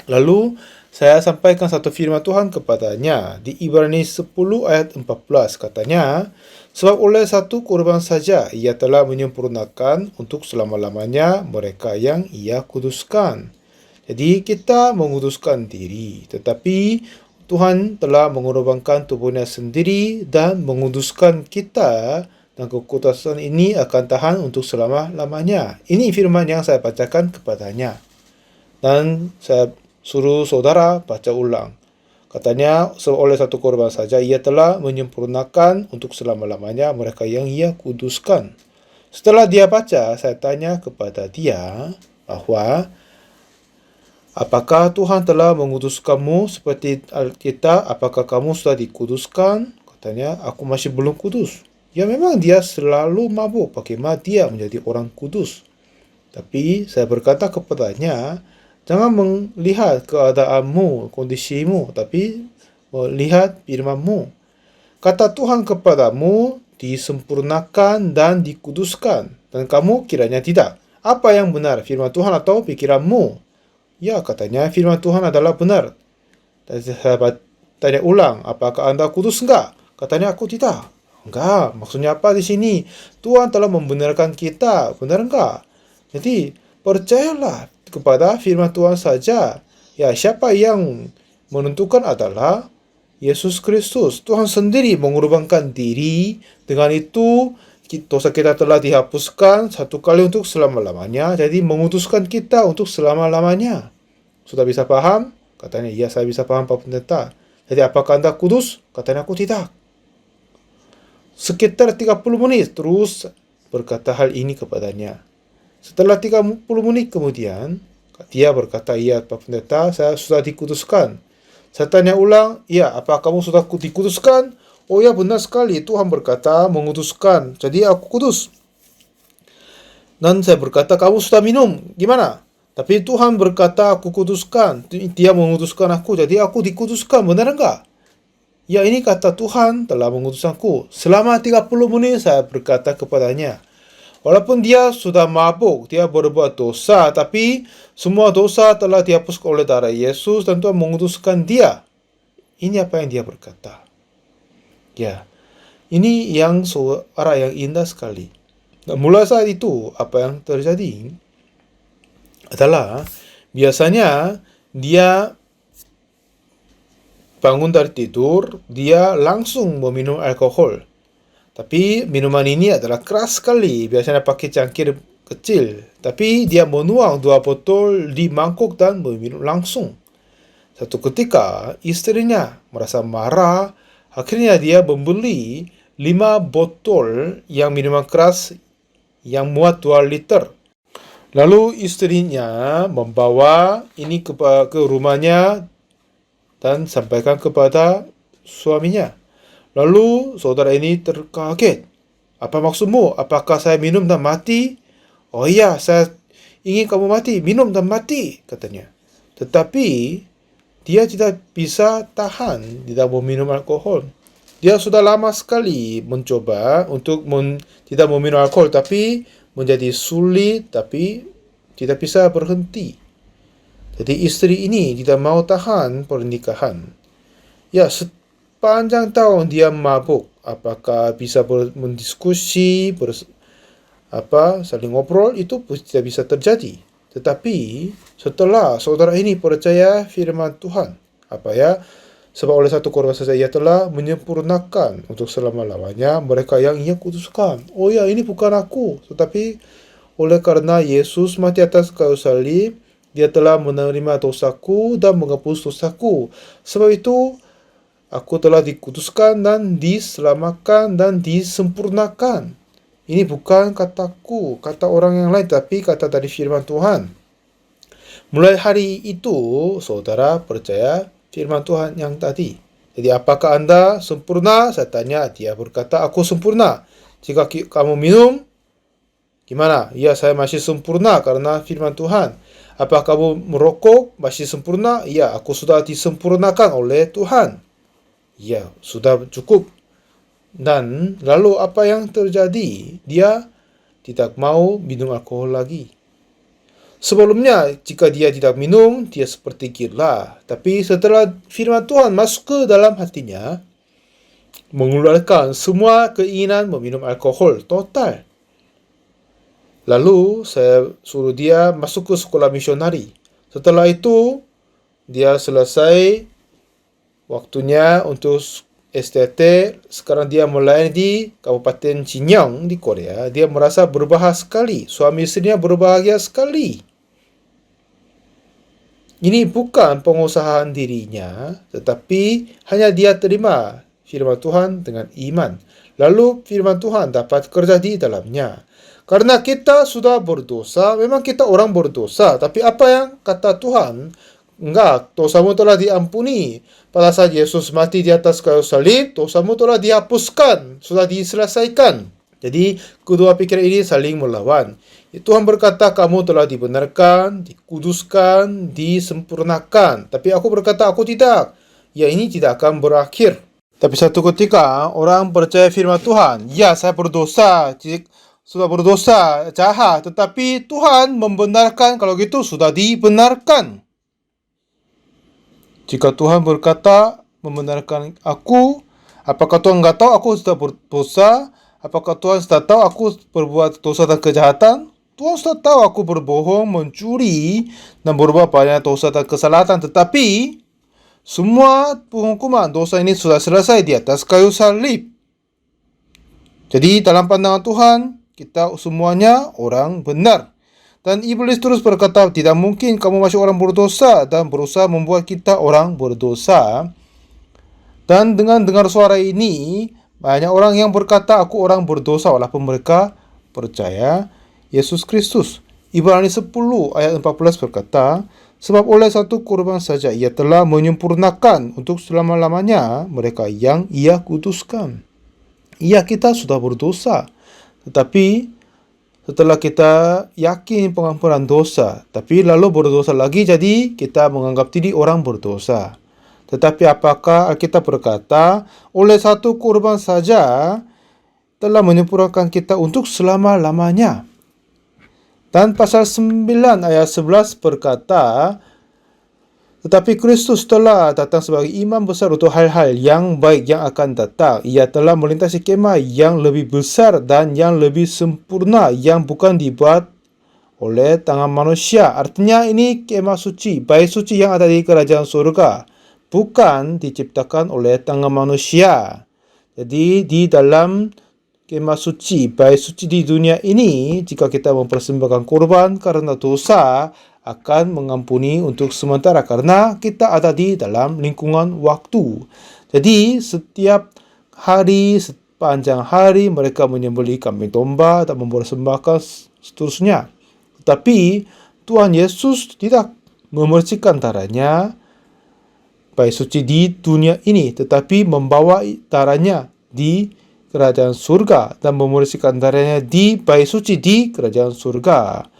Lalu saya sampaikan satu firman Tuhan kepadanya di Ibrani 10 ayat 14, katanya, sebab oleh satu korban saja ia telah menyempurnakan untuk selama-lamanya mereka yang ia kuduskan. Jadi kita menguduskan diri, tetapi Tuhan telah mengorbankan tubuhnya sendiri dan menguduskan kita, dan kekudusan ini akan tahan untuk selama-lamanya. Ini firman yang saya bacakan kepadanya. Dan saya suruh saudara baca ulang. Katanya, oleh satu korban saja ia telah menyempurnakan untuk selama-lamanya mereka yang ia kuduskan. Setelah dia baca, saya tanya kepada dia bahwa Apakah Tuhan telah mengutus kamu seperti Alkitab? Apakah kamu sudah dikuduskan? Katanya, aku masih belum kudus. Ya memang dia selalu mabuk. Bagaimana dia menjadi orang kudus? Tapi saya berkata kepadanya, jangan melihat keadaanmu, kondisimu, tapi melihat firman-Mu. Kata Tuhan kepadamu, disempurnakan dan dikuduskan. Dan kamu kiranya tidak. Apa yang benar, firman Tuhan atau pikiranmu? Ya, katanya firman Tuhan adalah benar. Dan saya tanya ulang, apakah Anda kudus enggak? Katanya aku tidak. Enggak, maksudnya apa di sini? Tuhan telah membenarkan kita, benar enggak? Jadi, percayalah kepada firman Tuhan saja. Ya, siapa yang menentukan adalah Yesus Kristus. Tuhan sendiri mengorbankan diri. Dengan itu, dosa kita telah dihapuskan satu kali untuk selama-lamanya. Jadi, mengutuskan kita untuk selama-lamanya. Sudah bisa paham? Katanya, iya saya bisa paham Pak Pendeta. Jadi apakah Anda kudus? Katanya, aku tidak. Sekitar 30 menit terus berkata hal ini kepadanya. Setelah 30 menit kemudian, dia berkata, iya Pak Pendeta, saya sudah dikuduskan. Saya tanya ulang, iya apa kamu sudah dikuduskan? Oh ya benar sekali, Tuhan berkata mengutuskan. Jadi aku kudus. Dan saya berkata, kamu sudah minum, gimana? Tapi Tuhan berkata, aku kuduskan. Dia mengutuskan aku, jadi aku dikuduskan. Benar enggak? Ya, ini kata Tuhan telah mengutuskanku. Selama 30 menit saya berkata kepadanya, walaupun dia sudah mabuk, dia berbuat dosa, tapi semua dosa telah dihapuskan oleh darah Yesus dan Tuhan mengutuskan dia. Ini apa yang dia berkata. Ya, ini yang suara yang indah sekali. Dan mulai saat itu, apa yang terjadi adalah biasanya dia bangun dari tidur, dia langsung meminum alkohol. Tapi minuman ini adalah keras sekali, biasanya pakai cangkir kecil. Tapi dia menuang 2 botol di mangkuk dan meminum langsung. Satu ketika istrinya merasa marah, akhirnya dia membeli 5 botol yang minuman keras yang muat 2 liter. Lalu istrinya membawa ini ke rumahnya dan sampaikan kepada suaminya. Lalu saudara ini terkaget. Apa maksudmu? Apakah saya minum dan mati? Oh iya, saya ingin kamu mati. Minum dan mati, katanya. Tetapi dia tidak bisa tahan, tidak mau minum alkohol. Dia sudah lama sekali mencoba untuk tidak meminum alkohol, tapi menjadi sulit, tapi tidak bisa berhenti. Jadi istri ini tidak mau tahan pernikahan. Ya, sepanjang tahun dia mabuk. Apakah bisa mendiskusi, saling ngobrol, itu tidak bisa terjadi. Tetapi setelah saudara ini percaya firman Tuhan, sebab oleh satu korban saja ia telah menyempurnakan untuk selama-lamanya mereka yang ia kuduskan. Oh ya, ini bukan aku, tetapi oleh karena Yesus mati atas kayu salib, dia telah menerima dosaku dan menghapus dosaku. Sebab itu, aku telah dikuduskan dan diselamatkan dan disempurnakan. Ini bukan kataku, kata orang yang lain, tapi kata dari firman Tuhan. Mulai hari itu, saudara percaya firman Tuhan yang tadi. Jadi apakah Anda sempurna? Saya tanya, dia berkata, aku sempurna. Jika kamu minum, gimana? Ya, saya masih sempurna karena firman Tuhan. Apakah kamu merokok? Masih sempurna? Ya, aku sudah disempurnakan oleh Tuhan. Ya, sudah cukup. Dan lalu apa yang terjadi? Dia tidak mau minum alkohol lagi. Sebelumnya, jika dia tidak minum, dia seperti gila. Tapi setelah firman Tuhan masuk ke dalam hatinya, mengeluarkan semua keinginan meminum alkohol total. Lalu saya suruh dia masuk ke sekolah misionari. Setelah itu, dia selesai waktunya untuk STT. Sekarang dia melayani di Kabupaten Chinyang di Korea. Dia merasa berbahagia sekali. Suami istrinya berbahagia sekali. Ini bukan pengusahaan dirinya, tetapi hanya dia terima firman Tuhan dengan iman. Lalu firman Tuhan dapat kerja di dalamnya. Karena kita sudah berdosa, memang kita orang berdosa. Tapi apa yang kata Tuhan? Enggak, dosamu telah diampuni. Pada saat Yesus mati di atas kayu salib, dosamu telah dihapuskan, sudah diselesaikan. Jadi, kedua pikiran ini saling melawan. Tuhan berkata, kamu telah dibenarkan, dikuduskan, disempurnakan. Tapi aku berkata, aku tidak. Ya, ini tidak akan berakhir. Tapi satu ketika, orang percaya firman Tuhan. Ya, saya berdosa. Sudah berdosa, jahat. Tetapi Tuhan membenarkan, kalau gitu sudah dibenarkan. Jika Tuhan berkata, membenarkan aku, apakah Tuhan nggak tahu aku sudah berdosa? Apakah Tuhan sudah tahu aku berbuat dosa dan kejahatan? Tuhan sudah tahu aku berbohong, mencuri, dan berbuat banyak dosa dan kesalahan. Tetapi, semua penghukuman dosa ini sudah selesai di atas kayu salib. Jadi, dalam pandangan Tuhan, kita semuanya orang benar. Dan iblis terus berkata, tidak mungkin kamu masih orang berdosa, dan berusaha membuat kita orang berdosa. Dan dengan dengar suara ini, banyak orang yang berkata, aku orang berdosa, walaupun mereka percaya Yesus Kristus. Ibrani 10 ayat 14 berkata, sebab oleh satu korban saja ia telah menyempurnakan untuk selama-lamanya mereka yang ia kuduskan. Iya, kita sudah berdosa. Tetapi setelah kita yakin pengampunan dosa, tapi lalu berdosa lagi, jadi kita menganggap diri orang berdosa. Tetapi apakah Alkitab berkata, oleh satu kurban saja telah menyempurnakan kita untuk selama-lamanya. Dan pasal 9 ayat 11 berkata, tetapi Kristus telah datang sebagai imam besar untuk hal-hal yang baik yang akan datang. Ia telah melintasi kemah yang lebih besar dan yang lebih sempurna, yang bukan dibuat oleh tangan manusia. Artinya ini kemah suci, bait suci yang ada di kerajaan surga, bukan diciptakan oleh tangan manusia. Jadi di dalam kemah suci, bait suci di dunia ini, jika kita mempersembahkan korban karena dosa, akan mengampuni untuk sementara karena kita ada di dalam lingkungan waktu. Jadi setiap hari, sepanjang hari mereka menyembelih kambing domba dan mempersembahkan seterusnya. Tetapi Tuhan Yesus tidak memercikan darahnya bait suci di dunia ini, tetapi membawa darahnya di kerajaan surga dan memercikan darahnya di bait suci di kerajaan surga.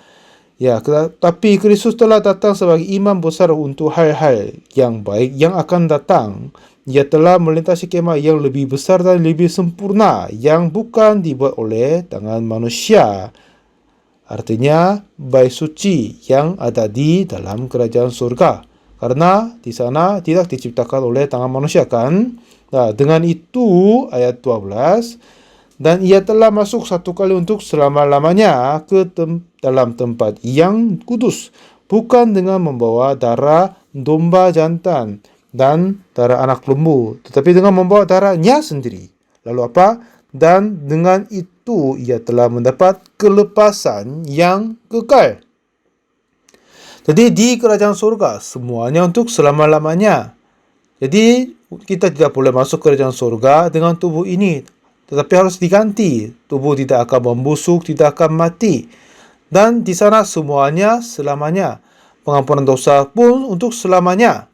Ya, tapi Kristus telah datang sebagai imam besar untuk hal-hal yang baik yang akan datang. Ia telah melintasi kemah yang lebih besar dan lebih sempurna, yang bukan dibuat oleh tangan manusia. Artinya, bait suci yang ada di dalam kerajaan surga. Karena di sana tidak diciptakan oleh tangan manusia, kan? Nah, dengan itu, ayat 12, dan ia telah masuk satu kali untuk selama-lamanya ke dalam tempat yang kudus, bukan dengan membawa darah domba jantan dan darah anak lembu, tetapi dengan membawa darahnya sendiri. Lalu apa? Dan dengan itu ia telah mendapat kelepasan yang kekal. Jadi di kerajaan surga semuanya untuk selama-lamanya. Jadi kita tidak boleh masuk kerajaan surga dengan tubuh ini, tetapi harus diganti. Tubuh tidak akan membusuk, tidak akan mati. Dan di sana semuanya selamanya. Pengampunan dosa pun untuk selamanya.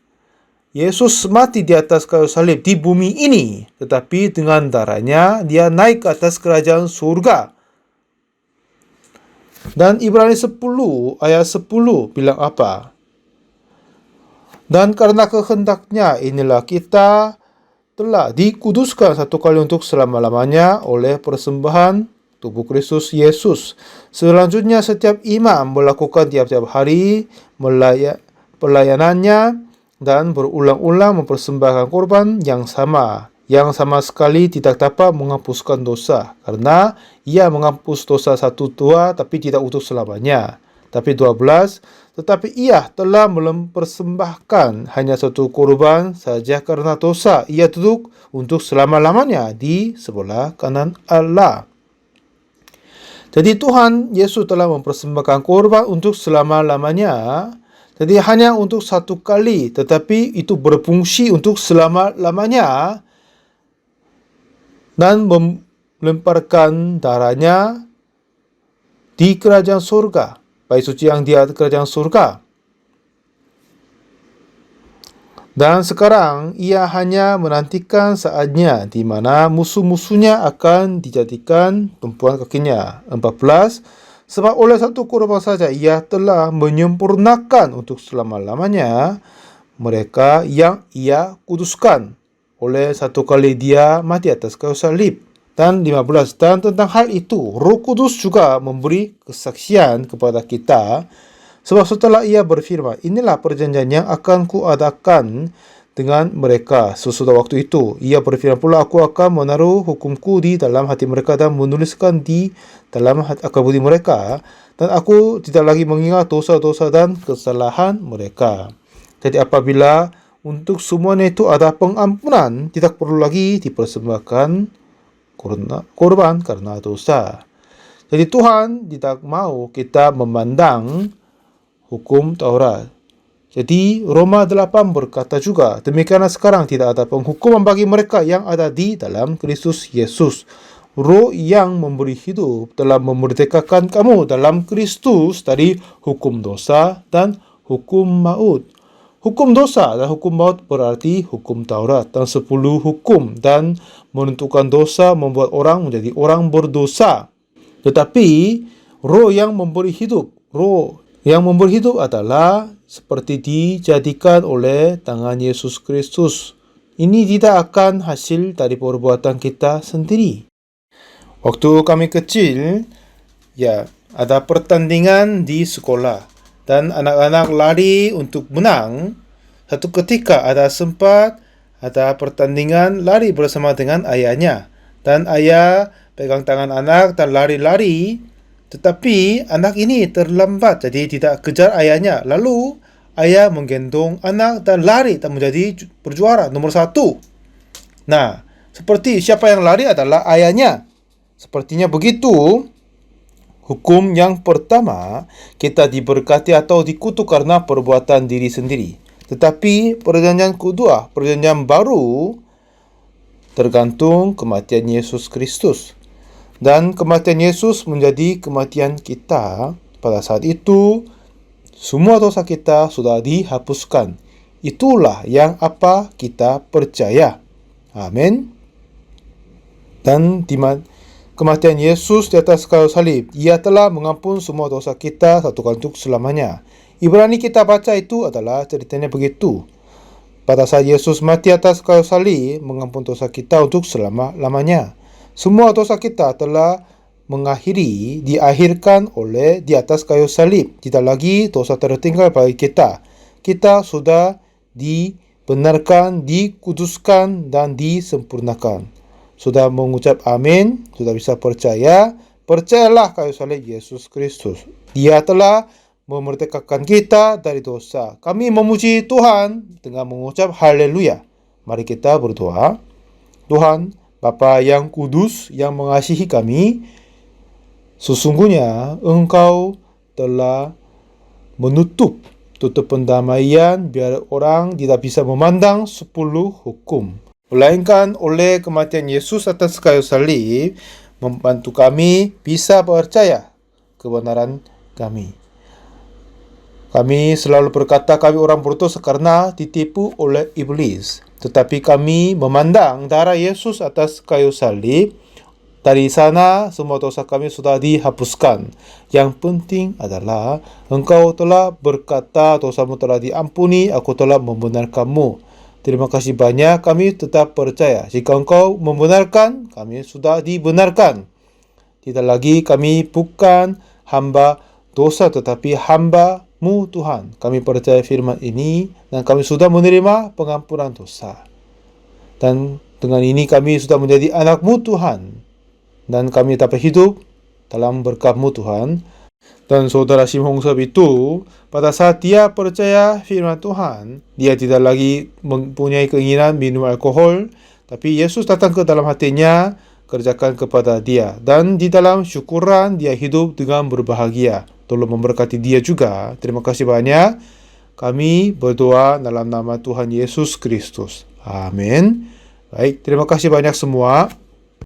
Yesus mati di atas kayu salib di bumi ini, tetapi dengan darahnya dia naik ke atas kerajaan surga. Dan Ibrani 10 ayat 10 bilang apa? Dan karena kehendaknya inilah kita telah dikuduskan satu kali untuk selama-lamanya oleh persembahan tubuh Kristus Yesus. Selanjutnya setiap imam melakukan tiap-tiap hari pelayanannya dan berulang-ulang mempersembahkan korban yang sama sekali tidak dapat menghapuskan dosa, karena ia menghapus dosa satu tua tapi tidak untuk selamanya. Tapi 12, tetapi ia telah mempersembahkan hanya satu korban saja karena dosa. Ia duduk untuk selama-lamanya di sebelah kanan Allah. Jadi Tuhan Yesus telah mempersembahkan korban untuk selama-lamanya. Jadi hanya untuk satu kali, tetapi itu berfungsi untuk selama-lamanya. Dan melemparkan darahnya di kerajaan surga. Bait suci yang di kerajaan surga. Dan sekarang ia hanya menantikan saatnya di mana musuh-musuhnya akan dijadikan tumpuan kakinya. 14. Sebab oleh satu korban saja ia telah menyempurnakan untuk selama-lamanya mereka yang ia kuduskan. Oleh satu kali dia mati atas kayu salib. Dan 15. Dan tentang hal itu, Roh Kudus juga memberi kesaksian kepada kita. Sebab setelah ia berfirman, inilah perjanjian yang akan kuadakan dengan mereka sesudah waktu itu. Ia berfirman pula, aku akan menaruh hukumku di dalam hati mereka dan menuliskan di dalam akal budi mereka. Dan aku tidak lagi mengingat dosa-dosa dan kesalahan mereka. Jadi apabila untuk semuanya itu ada pengampunan, tidak perlu lagi dipersembahkan korban karena dosa. Jadi Tuhan tidak mau kita memandang hukum Taurat. Jadi Roma 8 berkata juga, demikianlah sekarang tidak ada penghukuman bagi mereka yang ada di dalam Kristus Yesus. Roh yang memberi hidup telah memerdekakan kamu dalam Kristus dari hukum dosa dan hukum maut. Hukum dosa dan hukum maut berarti hukum Taurat dan 10 hukum dan menentukan dosa membuat orang menjadi orang berdosa. Tetapi roh yang memberi hidup, adalah seperti dijadikan oleh tangan Yesus Kristus. Ini tidak akan hasil dari perbuatan kita sendiri. Waktu kami kecil, ada pertandingan di sekolah. Dan anak-anak lari untuk menang. Satu ketika ada pertandingan lari bersama dengan ayahnya. Dan ayah pegang tangan anak dan lari-lari. Tetapi anak ini terlambat, jadi tidak kejar ayahnya. Lalu ayah menggendong anak dan lari dan menjadi berjuara nomor 1. Nah, seperti siapa yang lari adalah ayahnya. Sepertinya begitu. Hukum yang pertama, kita diberkati atau dikutuk karena perbuatan diri sendiri. Tetapi perjanjian kedua, perjanjian baru, tergantung kematian Yesus Kristus. Dan kematian Yesus menjadi kematian kita. Pada saat itu, semua dosa kita sudah dihapuskan. Itulah yang apa kita percaya. Amin. Dan kematian Yesus di atas kayu salib, ia telah mengampun semua dosa kita satu kali untuk selamanya. Ibrani kita baca itu adalah ceritanya begitu. Pada saat Yesus mati atas kayu salib, mengampun dosa kita untuk selama-lamanya. Semua dosa kita telah diakhirkan oleh di atas kayu salib. Tidak lagi dosa tertinggal bagi kita. Kita sudah dibenarkan, dikuduskan, dan disempurnakan. Sudah mengucap amin, sudah bisa percaya, percayalah kayu salib Yesus Kristus. Dia telah memerdekakan kita dari dosa. Kami memuji Tuhan dengan mengucap haleluya. Mari kita berdoa. Tuhan, Bapa yang kudus yang mengasihi kami, sesungguhnya Engkau telah tutup pendamaian biar orang tidak bisa memandang 10 hukum. Melainkan oleh kematian Yesus atas kayu salib membantu kami bisa percaya kebenaran kami. Kami selalu berkata kami orang berdosa karena ditipu oleh iblis. Tetapi kami memandang darah Yesus atas kayu salib. Dari sana semua dosa kami sudah dihapuskan. Yang penting adalah Engkau telah berkata dosamu telah diampuni, aku telah membenarkanmu. Terima kasih banyak, kami tetap percaya. Jika Engkau membenarkan, kami sudah dibenarkan. Tidak lagi kami bukan hamba dosa, tetapi hamba-Mu Tuhan. Kami percaya firman ini, dan kami sudah menerima pengampunan dosa. Dan dengan ini kami sudah menjadi anak-Mu Tuhan. Dan kami dapat hidup dalam berkat-Mu Tuhan. Dan saudara Sim Hong Sep itu, pada saat dia percaya firman Tuhan, dia tidak lagi mempunyai keinginan minum alkohol, tapi Yesus datang ke dalam hatinya, kerjakan kepada dia. Dan di dalam syukuran, dia hidup dengan berbahagia. Tolong memberkati dia juga. Terima kasih banyak. Kami berdoa dalam nama Tuhan Yesus Kristus. Amin. Baik, terima kasih banyak semua.